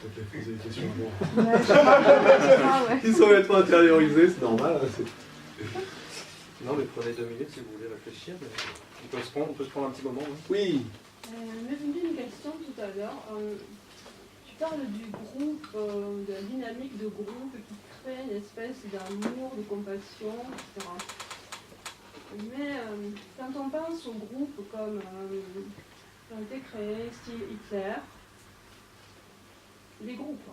Peut-être poser des questions avant. Ils sont maintenant intériorisés, c'est normal. Non, mais prenez 2 minutes si vous voulez réfléchir. On peut se prendre un petit moment. Hein. Oui. Mais je me dis une question tout à l'heure. Tu parles du groupe, de la dynamique de groupe qui crée une espèce d'amour, de compassion, etc. Mais quand on pense aux groupes comme qui ont été créés, style Hitler, des groupes,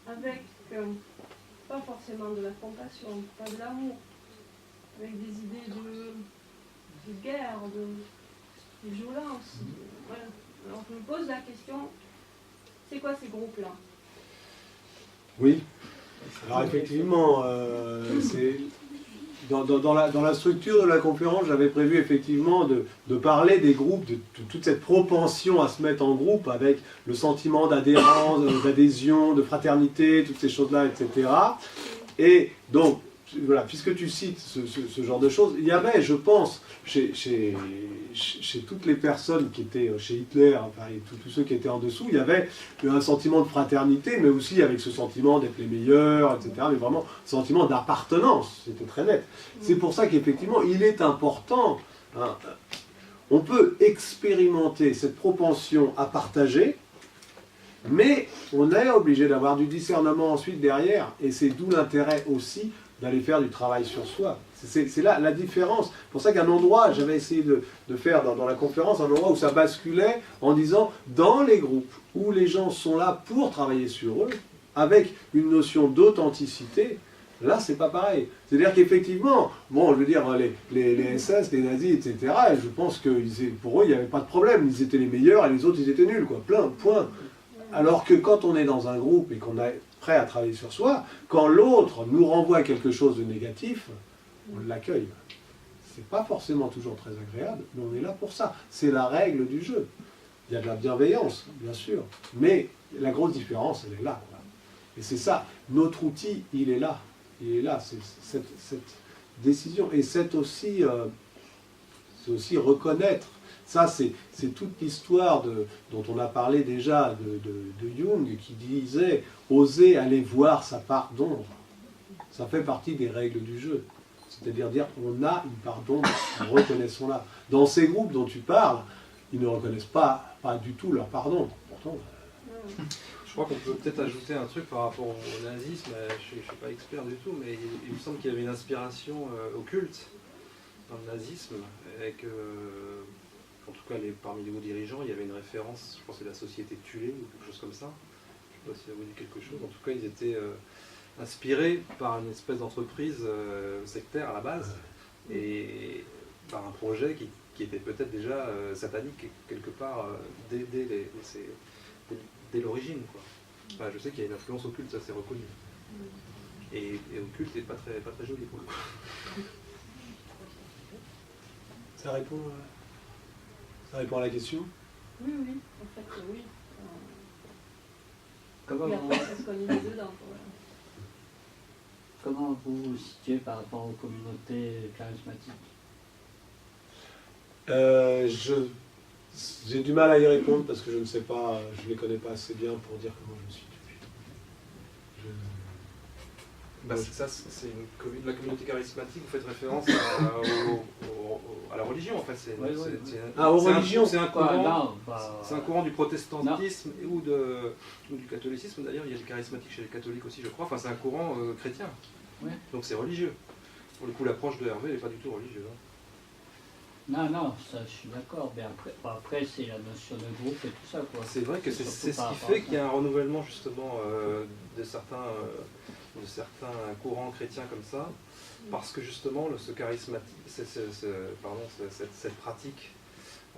avec pas forcément de la compassion, pas de l'amour, avec des idées de guerre, de violence. Voilà. Alors je me pose la question, c'est quoi ces groupes-là? Oui. Alors effectivement, c'est dans la structure de la conférence, j'avais prévu effectivement de parler des groupes, de toute cette propension à se mettre en groupe avec le sentiment d'adhérence, d'adhésion, de fraternité, toutes ces choses-là, etc. Et donc, voilà, puisque tu cites ce genre de choses, il y avait, je pense, chez toutes les personnes qui étaient chez Hitler, enfin, et tous ceux qui étaient en dessous, il y avait un sentiment de fraternité, mais aussi avec ce sentiment d'être les meilleurs, etc., mais vraiment un sentiment d'appartenance, c'était très net. C'est pour ça qu'effectivement, il est important, hein, on peut expérimenter cette propension à partager, mais on est obligé d'avoir du discernement ensuite derrière, et c'est d'où l'intérêt aussi d'aller faire du travail sur soi. C'est là la différence. C'est pour ça qu'un endroit, j'avais essayé de faire dans la conférence, un endroit où ça basculait en disant, dans les groupes où les gens sont là pour travailler sur eux, avec une notion d'authenticité, là, c'est pas pareil. C'est-à-dire qu'effectivement, bon, je veux dire, les SS, les nazis, etc., je pense que pour eux, il n'y avait pas de problème. Ils étaient les meilleurs et les autres, ils étaient nuls, quoi. Plein, point. Alors que quand on est dans un groupe et qu'on est prêt à travailler sur soi, quand l'autre nous renvoie quelque chose de négatif, on l'accueille. C'est pas forcément toujours très agréable, mais on est là pour ça. C'est la règle du jeu. Il y a de la bienveillance, bien sûr, mais la grosse différence, elle est là, quoi. Et c'est ça, notre outil, il est là. Il est là, c'est cette décision. Et c'est aussi reconnaître. Ça, c'est toute l'histoire dont on a parlé déjà de Jung, qui disait « oser aller voir sa part d'ombre ». Ça fait partie des règles du jeu. C'est-à-dire dire on a une part d'ombre, reconnaissons-la. Dans ces groupes dont tu parles, ils ne reconnaissent pas du tout leur part d'ombre. Pourtant, je crois qu'on peut peut-être ajouter un truc par rapport au nazisme. Je ne suis pas expert du tout, mais il me semble qu'il y avait une inspiration occulte dans le nazisme, avec, en tout cas parmi les hauts dirigeants, il y avait une référence, je pense que c'est la société Thulé ou quelque chose comme ça. Je ne sais pas si ça vous dit quelque chose. En tout cas, ils étaient inspirés par une espèce d'entreprise sectaire à la base, et par un projet qui était peut-être déjà satanique quelque part dès l'origine, quoi. Enfin, je sais qu'il y a une influence occulte, ça c'est reconnu. Et occulte n'est pas très joli pour le coup. ça répond à la question? Oui, en fait, oui. Comment, Et après, ça se connaît dedans. comment vous vous situez par rapport aux communautés charismatiques? J'ai du mal à y répondre parce que je ne sais pas, je ne les connais pas assez bien pour dire comment je me suis. Ça, c'est la communauté charismatique, vous faites référence à la religion, en fait. Aux religions. C'est un courant du protestantisme ou du catholicisme, d'ailleurs. Il y a des charismatiques chez les catholiques aussi, je crois. Enfin, c'est un courant chrétien. Ouais. Donc c'est religieux. Pour le coup, l'approche de Hervé n'est pas du tout religieuse. Non, ça je suis d'accord. Mais après c'est la notion de groupe et tout ça, quoi. C'est vrai que c'est ce qui fait qu'il y a un renouvellement, justement, de certains courants chrétiens comme ça, parce que justement ce charismatique, cette pratique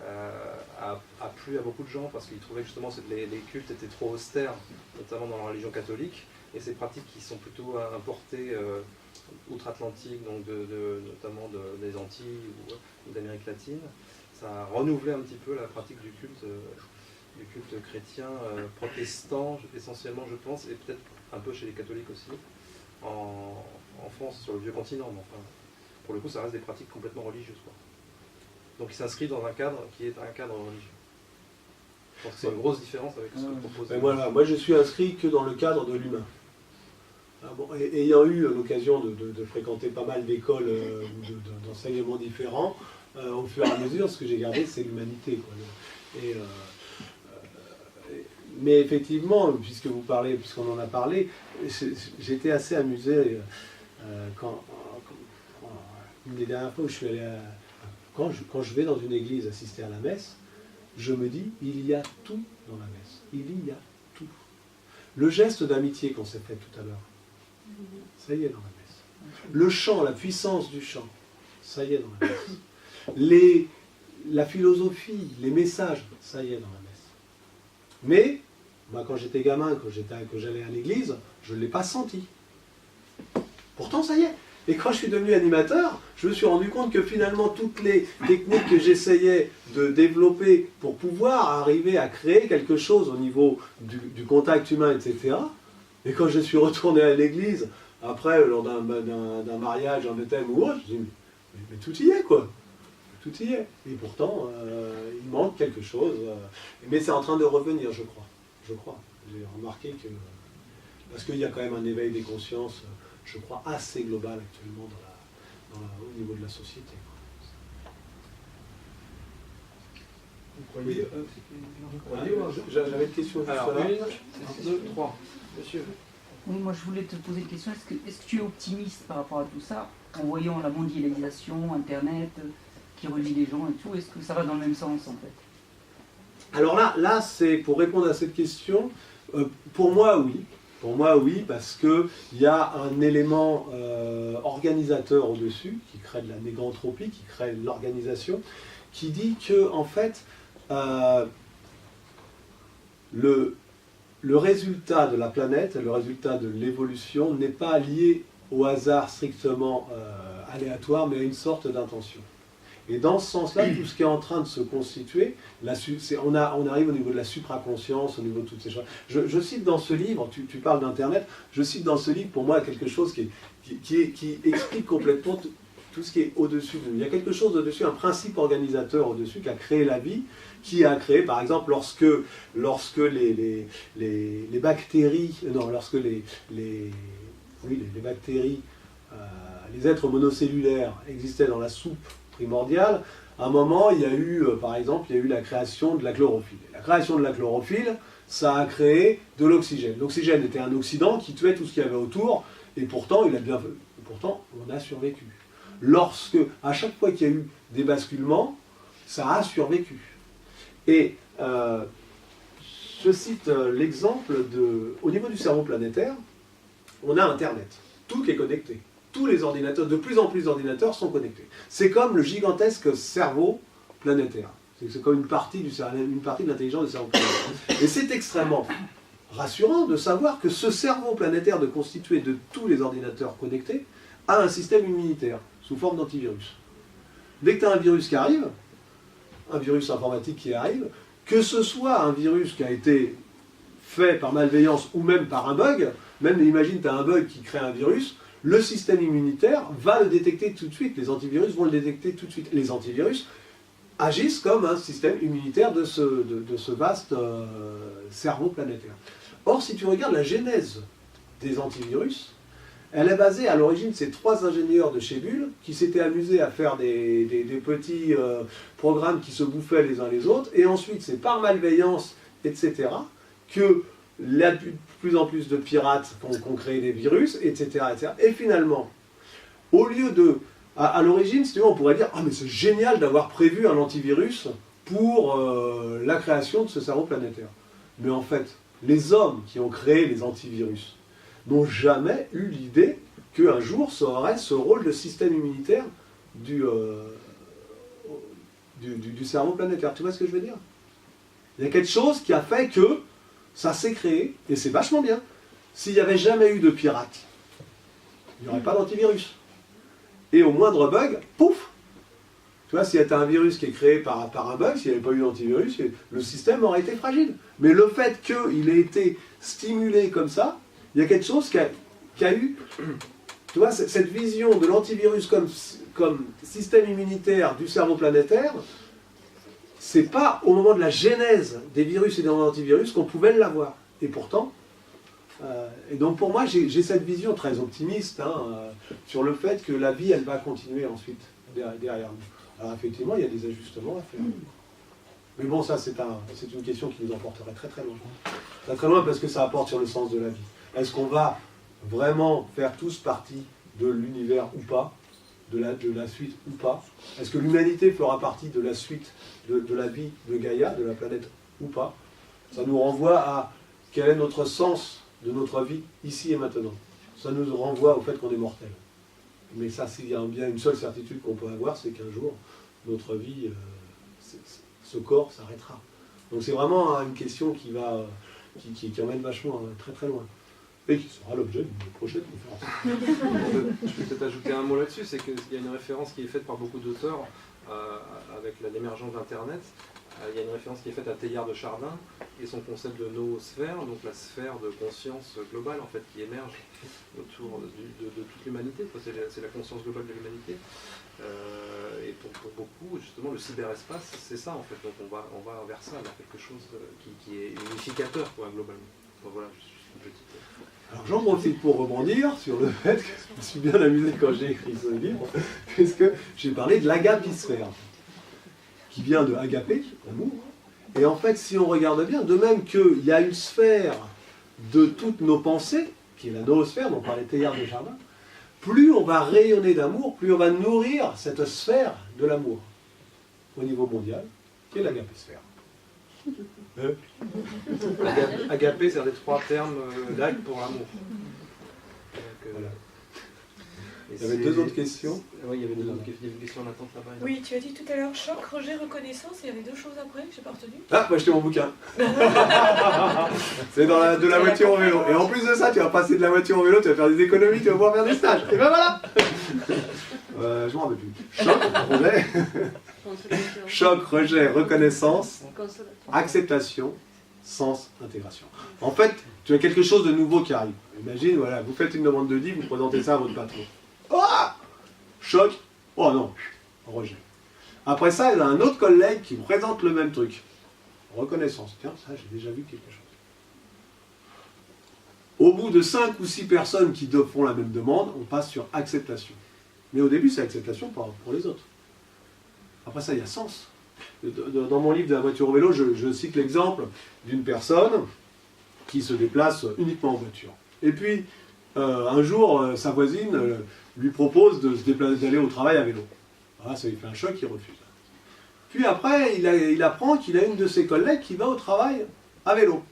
a plu à beaucoup de gens, parce qu'ils trouvaient que justement les cultes étaient trop austères, notamment dans la religion catholique, et ces pratiques qui sont plutôt importées outre-Atlantique, donc notamment des Antilles ou d'Amérique latine, ça a renouvelé un petit peu la pratique du culte chrétien protestant, essentiellement je pense, et peut-être un peu chez les catholiques aussi, en France, sur le vieux continent. Mais enfin, pour le coup, ça reste des pratiques complètement religieuses, quoi. Donc il s'inscrit dans un cadre qui est un cadre religieux. Je pense que c'est une grosse différence avec ce que propose. Mais voilà, moi je suis inscrit que dans le cadre de l'humain. Ah bon, ayant eu l'occasion de fréquenter pas mal d'écoles ou d'enseignements différents, au fur et à mesure, ce que j'ai gardé, c'est l'humanité, quoi. Mais effectivement, puisqu'on en a parlé, j'étais assez amusé une des dernières fois où je suis allé quand je vais dans une église assister à la messe, je me dis, il y a tout dans la messe. Il y a tout. Le geste d'amitié qu'on s'est fait tout à l'heure, ça y est dans la messe. Le chant, la puissance du chant, ça y est dans la messe. La philosophie, les messages, ça y est dans la messe. Mais, moi quand j'étais gamin, quand j'allais à l'église, je ne l'ai pas senti. Pourtant, ça y est. Et quand je suis devenu animateur, je me suis rendu compte que finalement, toutes les techniques que j'essayais de développer pour pouvoir arriver à créer quelque chose au niveau du contact humain, etc., et quand je suis retourné à l'église, après, lors d'un mariage, un baptême ou autre, je me dis, mais tout y est, quoi. Tout y est. Et pourtant, il manque quelque chose. Mais c'est en train de revenir, je crois. J'ai remarqué que... Parce qu'il y a quand même un éveil des consciences, je crois, assez global actuellement au niveau de la société. Oui, j'avais une question juste Alors, là. 1, 2, 3. Monsieur. Oui, moi je voulais te poser une question. Est-ce que tu es optimiste par rapport à tout ça, en voyant la mondialisation, Internet, qui relie les gens et tout? Est-ce que ça va dans le même sens en fait? Alors là c'est pour répondre à cette question, pour moi oui. Pour moi oui, parce qu'il y a un élément organisateur au-dessus, qui crée de la négantropie, qui crée de l'organisation, qui dit que en fait, le résultat de la planète, le résultat de l'évolution n'est pas lié au hasard strictement aléatoire, mais à une sorte d'intention. Et dans ce sens-là, tout ce qui est en train de se constituer, on arrive au niveau de la supraconscience, au niveau de toutes ces choses. Je cite dans ce livre, tu parles d'Internet, je cite dans ce livre pour moi quelque chose qui explique complètement tout ce qui est au-dessus de nous. Il y a quelque chose au-dessus, un principe organisateur au-dessus qui a créé la vie, qui a créé, par exemple, lorsque les bactéries, non, lorsque les bactéries, les êtres monocellulaires existaient dans la soupe primordiale, à un moment, il y a eu, par exemple, la création de la chlorophylle. La création de la chlorophylle, ça a créé de l'oxygène. L'oxygène était un oxydant qui tuait tout ce qu'il y avait autour, et pourtant, on a survécu. À chaque fois qu'il y a eu des basculements, ça a survécu. Et je cite l'exemple au niveau du cerveau planétaire, on a Internet. Tout est connecté. Tous les ordinateurs, de plus en plus d'ordinateurs sont connectés. C'est comme le gigantesque cerveau planétaire. C'est comme une partie de l'intelligence du cerveau planétaire. Et c'est extrêmement rassurant de savoir que ce cerveau planétaire constitué de tous les ordinateurs connectés a un système immunitaire sous forme d'antivirus. Dès que tu as un virus qui arrive, un virus informatique qui arrive, que ce soit un virus qui a été fait par malveillance ou même par un bug, même imagine tu as un bug qui crée un virus, le système immunitaire va le détecter tout de suite, les antivirus vont le détecter tout de suite. Les antivirus agissent comme un système immunitaire de ce vaste cerveau planétaire. Or, si tu regardes la genèse des antivirus, elle est basée à l'origine de ces 3 ingénieurs de chez Bull qui s'étaient amusés à faire des petits programmes qui se bouffaient les uns les autres, et ensuite c'est par malveillance, etc., que il y a de plus en plus de pirates qui ont créé des virus, etc., etc. Et finalement, au lieu de... À l'origine, si tu veux, on pourrait dire « Ah, mais c'est génial d'avoir prévu un antivirus pour la création de ce cerveau planétaire. » Mais en fait, les hommes qui ont créé les antivirus n'ont jamais eu l'idée qu'un jour, ça aurait ce rôle de système immunitaire du cerveau planétaire. Tu vois ce que je veux dire? Il y a quelque chose qui a fait que ça s'est créé, et c'est vachement bien. S'il n'y avait jamais eu de pirates, il n'y aurait pas d'antivirus. Et au moindre bug, pouf! Tu vois, s'il y avait un virus qui est créé par un bug, s'il n'y avait pas eu d'antivirus, le système aurait été fragile. Mais le fait qu'il ait été stimulé comme ça, il y a quelque chose qui a eu Tu vois, cette vision de l'antivirus comme système immunitaire du cerveau planétaire, c'est pas au moment de la genèse des virus et des antivirus qu'on pouvait l'avoir. Et pourtant, et donc pour moi, j'ai cette vision très optimiste sur le fait que la vie, elle va continuer ensuite derrière nous. Alors effectivement, il y a des ajustements à faire. Mais bon, ça, c'est une question qui nous emporterait très très loin. Très très loin parce que ça apporte sur le sens de la vie. Est-ce qu'on va vraiment faire tous partie de l'univers ou pas, de la suite ou pas? Est-ce que l'humanité fera partie de la suite de la vie de Gaïa, de la planète ou pas? Ça nous renvoie à quel est notre sens de notre vie ici et maintenant. Ça nous renvoie au fait qu'on est mortel. Mais ça, s'il y a bien une seule certitude qu'on peut avoir, c'est qu'un jour, notre vie, ce corps s'arrêtera. Donc c'est vraiment une question qui emmène vachement très très loin. Et qui sera l'objet d'une prochaine conférence. Je peux peut-être ajouter un mot là-dessus, c'est qu'il y a une référence qui est faite par beaucoup d'auteurs avec l'émergence d'Internet. Il y a une référence qui est faite à Teilhard de Chardin et son concept de noosphère, donc la sphère de conscience globale en fait qui émerge autour de toute l'humanité. C'est la conscience globale de l'humanité. Et pour beaucoup, justement, le cyberespace, c'est ça en fait. Donc on va vers ça, vers quelque chose qui est unificateur globalement. Donc, voilà, juste une petite. Alors j'en profite pour rebondir sur le fait que je me suis bien amusé quand j'ai écrit ce livre, puisque j'ai parlé de l'agapisphère, qui vient de agapé, amour. Et en fait, si on regarde bien, de même qu'il y a une sphère de toutes nos pensées, qui est la noosphère, dont parlait Teilhard de Chardin, plus on va rayonner d'amour, plus on va nourrir cette sphère de l'amour au niveau mondial, qui est l'agapisphère. Agapé, c'est un des 3 termes grecs pour l'amour. Voilà. Il y avait 2 autres questions. Oui, il y avait une question en attente là-bas. Oui, tu as dit tout à l'heure choc, rejet, reconnaissance, et il y avait 2 choses après que je n'ai pas retenu. Ah, bah, acheter mon bouquin. C'est de la voiture au vélo. Et en plus de ça, tu vas passer de la voiture au vélo, tu vas faire des économies, tu vas pouvoir faire des stages. Et ben voilà. Je m'en rappelle plus. Choc, rejet. Choc, rejet, reconnaissance, acceptation, sens, intégration. En fait, tu as quelque chose de nouveau qui arrive. Imagine, voilà, vous faites une demande de livre, vous présentez ça à votre patron. Oh, choc, oh non, rejet. Après ça, il y a un autre collègue qui présente le même truc. Reconnaissance, tiens, ça j'ai déjà vu quelque chose. Au bout de 5 ou 6 personnes qui font la même demande, on passe sur acceptation. Mais au début, c'est acceptation pour les autres. Après ça, il y a sens. Dans mon livre de la voiture au vélo, je cite l'exemple d'une personne qui se déplace uniquement en voiture. Et puis, un jour, sa voisine lui propose d'aller au travail à vélo. Voilà, ça lui fait un choc, il refuse. Puis après, il apprend qu'il a une de ses collègues qui va au travail à vélo.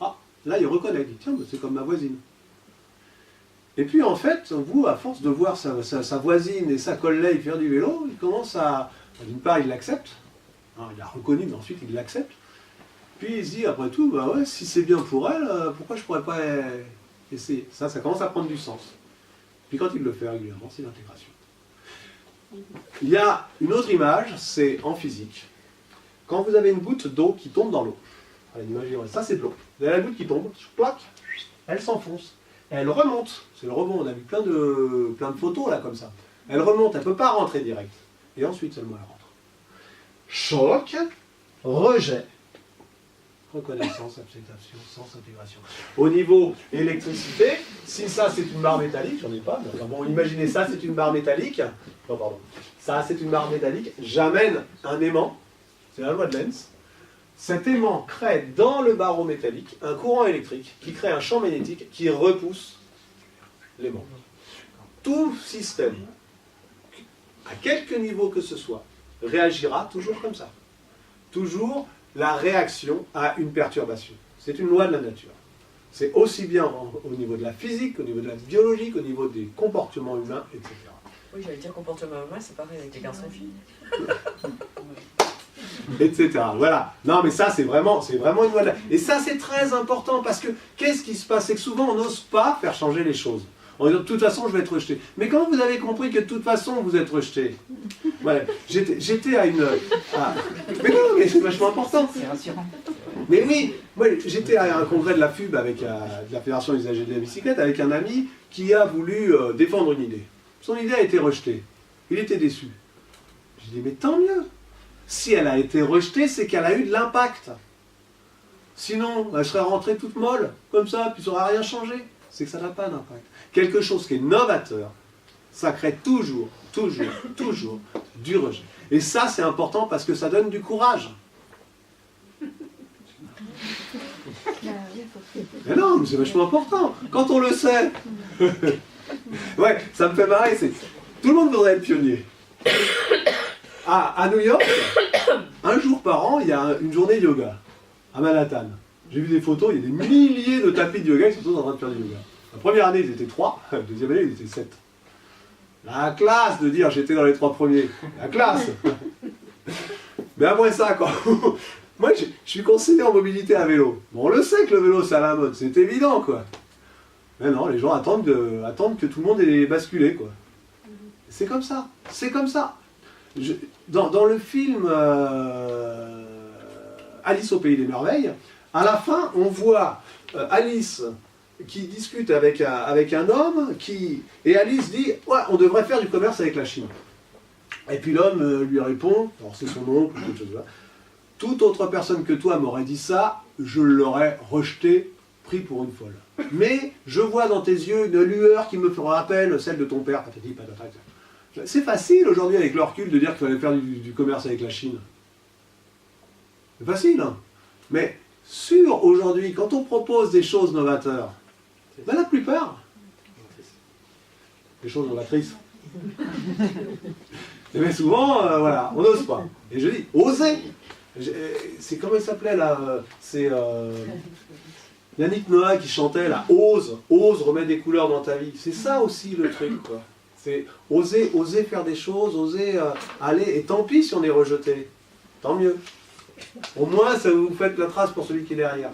Ah, là, il reconnaît, il dit, tiens, c'est comme ma voisine. Et puis en fait, vous, à force de voir sa voisine et sa collègue faire du vélo, il commence d'une part, il l'accepte. Il a reconnu, mais ensuite, il l'accepte. Puis il se dit, après tout, bah ouais, si c'est bien pour elle, pourquoi je ne pourrais pas essayer? Ça commence à prendre du sens. Puis quand il le fait régulièrement, c'est l'intégration. Il y a une autre image, c'est en physique. Quand vous avez une goutte d'eau qui tombe dans l'eau, allez, imaginez, ça c'est de l'eau. Vous avez la goutte qui tombe, plaque, elle s'enfonce. Elle remonte, c'est le rebond, on a vu plein de photos là comme ça. Elle remonte, elle ne peut pas rentrer direct. Et ensuite seulement elle rentre. Choc, rejet, reconnaissance, acceptation, sens, intégration. Au niveau électricité, si ça c'est une barre métallique, j'en ai pas, mais enfin bon, imaginez ça c'est une barre métallique, non pardon, ça c'est une barre métallique, j'amène un aimant, c'est la loi de Lenz, cet aimant crée dans le barreau métallique un courant électrique qui crée un champ magnétique qui repousse l'aimant. Tout système, à quelque niveau que ce soit, réagira toujours comme ça. Toujours la réaction à une perturbation. C'est une loi de la nature. C'est aussi bien au niveau de la physique, au niveau de la biologie, au niveau des comportements humains, etc. Oui, j'allais dire comportement humain, c'est pareil avec les garçons et filles. Etc. Voilà. Non, mais ça, c'est vraiment une loi de la... Et ça, c'est très important, parce que qu'est-ce qui se passe? C'est que souvent, on n'ose pas faire changer les choses. En disant, de toute façon, je vais être rejeté. Mais quand vous avez compris que de toute façon, vous êtes rejeté, ouais, j'étais à une... Mais non, mais c'est vachement important. C'est rassurant. Mais oui, moi j'étais à un congrès de la FUB avec de la Fédération des usagers de la bicyclette avec un ami qui a voulu défendre une idée. Son idée a été rejetée. Il était déçu. Je dis mais tant mieux. Si elle a été rejetée, c'est qu'elle a eu de l'impact. Sinon, elle serait rentrée toute molle, comme ça, puis ça n'aurait rien changé. C'est que ça n'a pas d'impact. Quelque chose qui est novateur, ça crée toujours du rejet. Et ça, c'est important parce que ça donne du courage. Mais non, mais c'est vachement important. Quand on le sait. Ouais, ça me fait marrer. Tout le monde voudrait être pionnier. À New York, un jour par an, il y a une journée yoga. À Manhattan. J'ai vu des photos, il y a des milliers de tapis de yoga qui sont tous en train de faire du yoga. La première année, ils étaient 3. La deuxième année, ils étaient 7. La classe de dire j'étais dans les 3 premiers. La classe. Mais après ça, quoi. Moi, je suis conseiller en mobilité à vélo. Bon, on le sait que le vélo, c'est à la mode. C'est évident, quoi. Mais non, les gens attendent que tout le monde ait basculé, quoi. C'est comme ça. C'est comme ça. Dans le film Alice au Pays des Merveilles, à la fin, on voit Alice qui discute avec un homme et Alice dit « Ouais, on devrait faire du commerce avec la Chine ». Et puis l'homme lui répond, alors c'est son oncle, quelque chose là, « Toute autre personne que toi m'aurait dit ça, je l'aurais rejeté, pris pour une folle. Mais je vois dans tes yeux une lueur qui me rappelle celle de ton père. » C'est facile aujourd'hui avec le recul de dire qu'il fallait faire du commerce avec la Chine. C'est facile, hein. Mais aujourd'hui, quand on propose des choses novateurs, ben la plupart, des choses novatrices, mais souvent, voilà, on n'ose pas. Et je dis, osez. C'est comment il s'appelait là, c'est Yannick Noah qui chantait là, ose remettre des couleurs dans ta vie. C'est ça aussi le truc, quoi. C'est oser faire des choses, oser aller, et tant pis si on est rejeté, tant mieux. Au moins, ça vous fait la trace pour celui qui est derrière.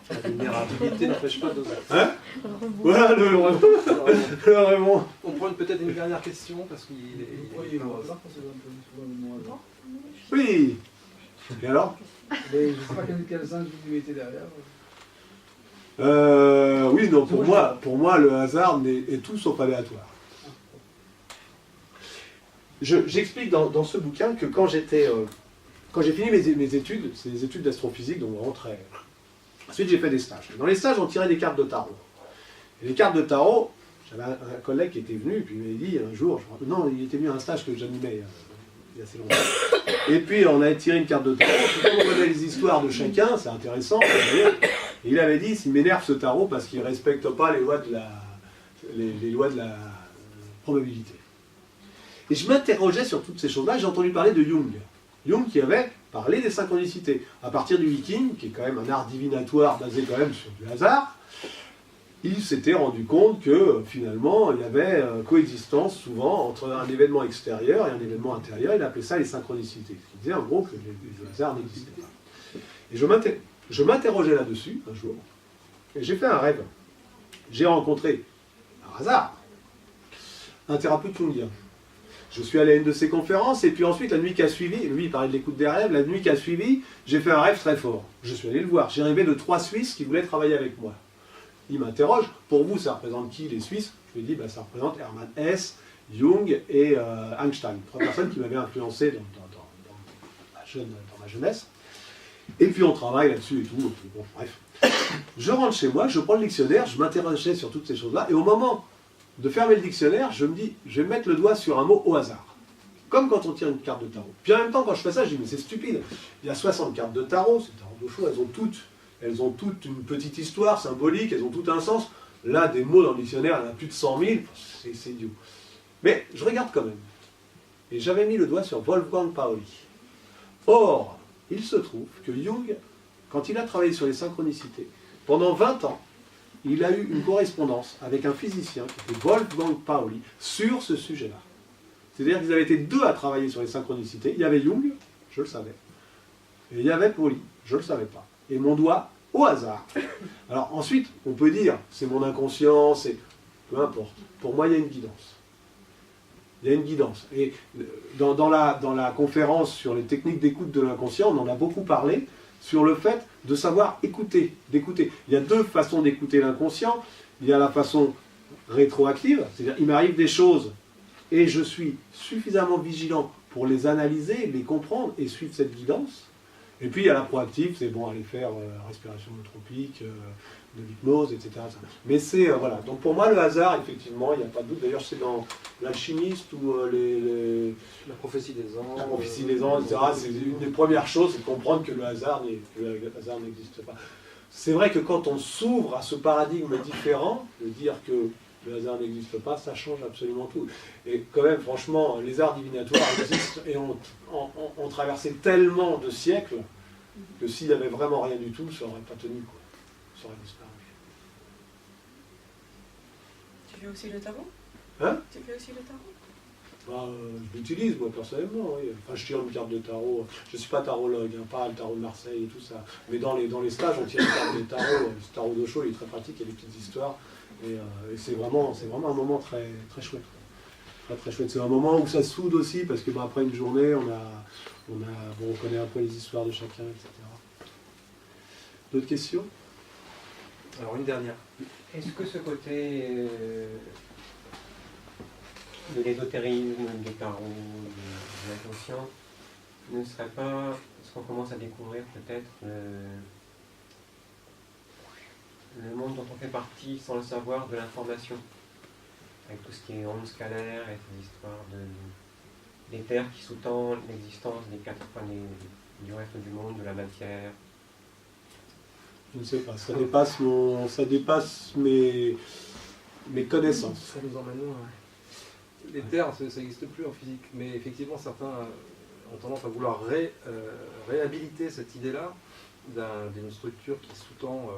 La vulnérabilité n'empêche pas d'oser. Hein? Voilà le Raymond. On prend peut-être une dernière question parce qu'il est... Oui. Et alors? Mais je ne sais pas quel sens vous mettez derrière. Oui, non, pour moi, le hasard est tout sauf aléatoire. J'explique dans ce bouquin que quand j'ai fini mes études, c'est des études d'astrophysique, donc vraiment très... Ensuite, j'ai fait des stages. Dans les stages, on tirait des cartes de tarot. Et les cartes de tarot, j'avais un collègue qui était venu, puis il m'avait dit un jour, non, il était venu à un stage que j'animais il y a assez longtemps. Et puis, on avait tiré une carte de tarot, puis comme on connaît les histoires de chacun, c'est intéressant. Et il avait dit, il m'énerve ce tarot parce qu'il ne respecte pas les lois de la probabilité. Et je m'interrogeais sur toutes ces choses-là, j'ai entendu parler de Jung. Jung qui avait parlé des synchronicités. À partir du Viking, qui est quand même un art divinatoire basé quand même sur du hasard, il s'était rendu compte que finalement il y avait coexistence souvent entre un événement extérieur et un événement intérieur. Il appelait ça les synchronicités. Il disait en gros que les hasards n'existaient pas. Et je m'interrogeais là-dessus un jour, et j'ai fait un rêve. J'ai rencontré, par hasard, un thérapeute jungien. Je suis allé à une de ses conférences, et puis ensuite, la nuit qui a suivi, lui il parlait de l'écoute des rêves, la nuit qui a suivi, j'ai fait un rêve très fort. Je suis allé le voir. J'ai rêvé de 3 Suisses qui voulaient travailler avec moi. Il m'interroge, pour vous, ça représente qui les Suisses? Je lui ai dit, ça représente Hermann Hesse, Jung et Einstein. 3 personnes qui m'avaient influencé dans ma jeunesse. Et puis on travaille là-dessus et tout. Bon, bref. Je rentre chez moi, je prends le dictionnaire, je m'interrogeais sur toutes ces choses-là, et au moment de fermer le dictionnaire, je me dis, je vais mettre le doigt sur un mot au hasard. Comme quand on tire une carte de tarot. Puis en même temps, quand je fais ça, je dis, mais c'est stupide. Il y a 60 cartes de tarot, ces tarots de choix, elles ont toutes une petite histoire symbolique, elles ont tout un sens. Là, des mots dans le dictionnaire, il y en a plus de 100 000, c'est idiot. Mais je regarde quand même. Et j'avais mis le doigt sur Wolfgang Pauli. Or, il se trouve que Jung, quand il a travaillé sur les synchronicités, pendant 20 ans, il a eu une correspondance avec un physicien qui était Wolfgang Pauli sur ce sujet-là. C'est-à-dire qu'ils avaient été 2 à travailler sur les synchronicités. Il y avait Jung, je le savais, et il y avait Pauli, je ne le savais pas. Et mon doigt au hasard. Alors ensuite, on peut dire, c'est mon inconscient, c'est... Peu importe. Pour moi, il y a une guidance. Il y a une guidance. Et dans la conférence sur les techniques d'écoute de l'inconscient, on en a beaucoup parlé. sur le fait de savoir écouter, d'écouter. Il y a deux façons d'écouter l'inconscient. Il y a la façon rétroactive, c'est-à-dire il m'arrive des choses et je suis suffisamment vigilant pour les analyser, les comprendre et suivre cette guidance. Et puis il y a la proactive, c'est bon, aller faire respiration holotropique, de l'hypnose, etc. Mais c'est, voilà. Donc pour moi, le hasard, effectivement, il n'y a pas de doute. D'ailleurs, c'est dans l'alchimiste ou La prophétie des anges. la prophétie des anges, etc. C'est une des premières choses, c'est de comprendre que le hasard n'existe pas. C'est vrai que quand on s'ouvre à ce paradigme différent, de dire que le hasard n'existe pas, ça change absolument tout. Et quand même, franchement, les arts divinatoires existent et ont traversé tellement de siècles que s'il n'y avait vraiment rien du tout, ça n'aurait pas tenu, quoi. Ça aurait disparu. Tu fais aussi le tarot? Hein? Tu fais aussi le tarot? Bah, je l'utilise, moi, personnellement, oui. Enfin, je tire une carte de tarot. Je ne suis pas tarologue, hein, pas le tarot de Marseille et tout ça. Mais dans les stages, on tire une carte de tarot. Le tarot de show, il est très pratique, il y a des petites histoires. Et c'est vraiment un moment très, très chouette. Très, très chouette. C'est un moment où ça soude aussi, parce que bah, après une journée, on connaît un peu les histoires de chacun, etc. D'autres questions? Alors, une dernière. Est-ce que ce côté de l'ésotérisme, des tarots, de l'inconscient, ne serait pas ce qu'on commence à découvrir peut-être le monde dont on fait partie sans le savoir de l'information, avec tout ce qui est ondes scalaires et ces histoires des terres qui sous-tendent l'existence des quatre coins du reste du monde, de la matière? Je ne sais pas, ça dépasse mes connaissances. Ça nous emmène loin. Les terres, ça n'existe plus en physique, mais effectivement, certains ont tendance à vouloir réhabiliter cette idée-là d'une structure qui sous-tend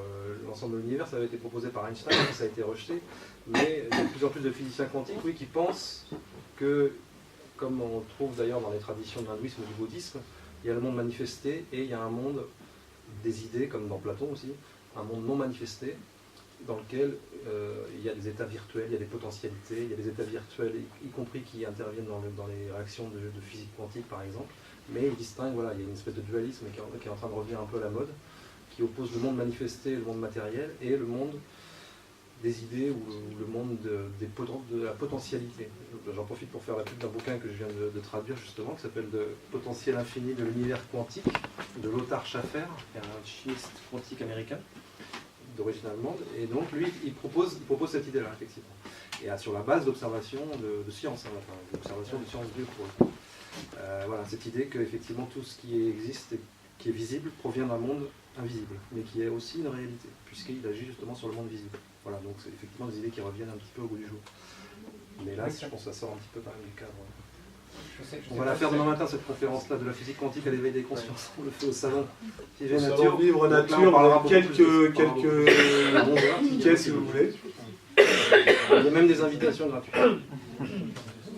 l'ensemble de l'univers. Ça avait été proposé par Einstein, ça a été rejeté, mais il y a de plus en plus de physiciens quantiques, oui, qui pensent que, comme on trouve d'ailleurs dans les traditions de l'hindouisme ou du bouddhisme, il y a le monde manifesté et il y a un monde des idées, comme dans Platon aussi, un monde non manifesté, dans lequel il y a des états virtuels, il y a des potentialités, il y a des états virtuels, y compris qui interviennent dans les réactions de physique quantique, par exemple. Mais il distingue, voilà, il y a une espèce de dualisme qui est en train de revenir un peu à la mode, qui oppose le monde manifesté, le monde matériel, et le monde des idées ou le monde de la potentialité. J'en profite pour faire la pub d'un bouquin que je viens de traduire justement, qui s'appelle « Le potentiel infini de l'univers quantique » de Lothar Schaffer, qui est un chimiste quantique américain d'origine allemande. Et donc lui, il propose cette idée-là, effectivement. Et sur la base d'observations de science, hein, enfin d'observations de sciences dures pour le coup. Voilà, cette idée que effectivement tout ce qui existe et qui est visible provient d'un monde invisible, mais qui est aussi une réalité, puisqu'il agit justement sur le monde visible. Voilà, donc c'est effectivement des idées qui reviennent un petit peu au goût du jour. Mais là, je pense que ça sort un petit peu quand même du cadre. On va la faire demain matin, cette conférence-là de la physique quantique à l'éveil des consciences. On le fait au salon Vivre Nature. Vivre Nature, on aura quelques tickets si vous voulez. Il y a même des invitations gratuites.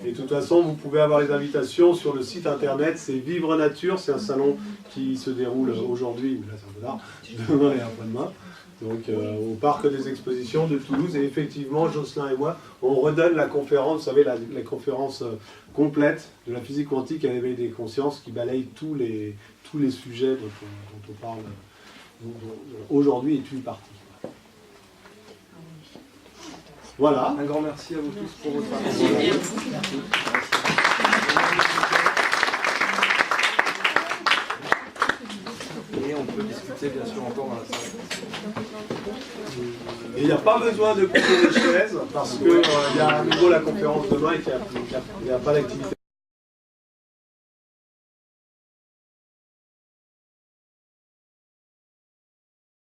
Et de toute façon, vous pouvez avoir les invitations sur le site internet, c'est Vivre Nature, c'est un salon qui se déroule aujourd'hui, mais là c'est un peu tard, demain et après-demain, donc au Parc des Expositions de Toulouse. Et effectivement, Jocelyn et moi, on redonne la conférence, vous savez, la conférence complète de la physique quantique à l'éveil des consciences qui balaye tous les sujets dont on parle aujourd'hui est une partie. Voilà. Un grand merci à vous tous pour votre Merci. Et on peut discuter bien sûr encore dans la salle. Et il n'y a pas besoin de couper les chaises parce qu'il y a à nouveau la conférence demain et qu'il n'y a pas d'activité.